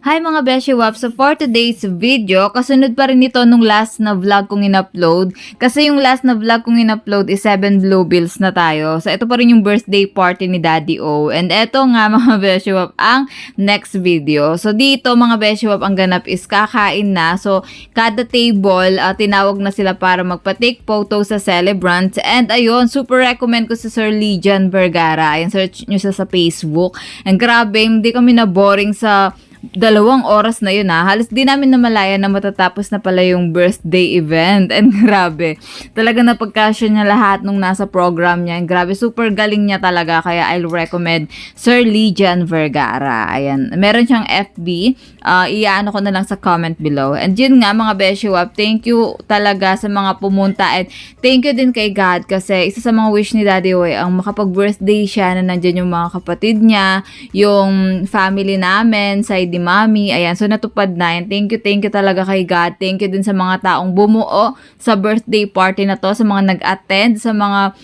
Hi mga Beshi Wap! So for today's video, kasunod pa rin ito nung last na vlog kong in-upload. Kasi yung last na vlog kong in-upload is 7 Blue Bills na tayo. So ito pa rin yung birthday party ni Daddy O. And ito nga mga Beshi Wap, ang next video. So dito mga Beshi Wap, ang ganap is kakain na. So kada table, tinawag na sila para magpa-take photo sa celebrants. And ayun, super recommend ko si Sir Legian Vergara. Ayan, search nyo siya sa Facebook. And grabe, hindi kami na boring sa 2 oras na yun Halos di namin namalaya na matatapos na pala yung birthday event. And grabe, talaga napagkasya niya lahat nung nasa program niya. And grabe, super galing niya talaga. Kaya I'll recommend Sir Legian Vergara. Ayan, meron siyang FB. Iaano ko na lang sa comment below. And yun nga mga Beshi Wap, thank you talaga sa mga pumunta. And thank you din kay God kasi isa sa mga wish ni Daddy Oy ang makapag-birthday siya na nandyan yung mga kapatid niya, yung family namin, side ni Mami. Ayan, so natupad na yan. Thank you talaga kay God. Thank you din sa mga taong bumuo sa birthday party na to, sa mga nag-attend, sa mga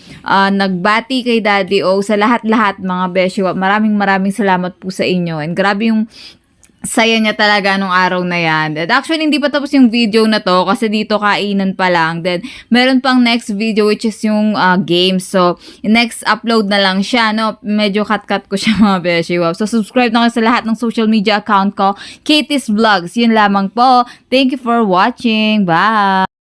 nagbati kay Daddy O, sa lahat-lahat mga Beshi Wap. Maraming salamat po sa inyo. And grabe yung saya niya talaga nung araw na yan. And actually, hindi pa tapos yung video na to kasi dito kainan pa lang. Then, meron pang next video which is yung games. So, next upload na lang siya, no? Medyo cut ko siya mga Beshi Wap. So, subscribe na kayo sa lahat ng social media account ko. Katie's Vlogs. Yun lamang po. Thank you for watching. Bye!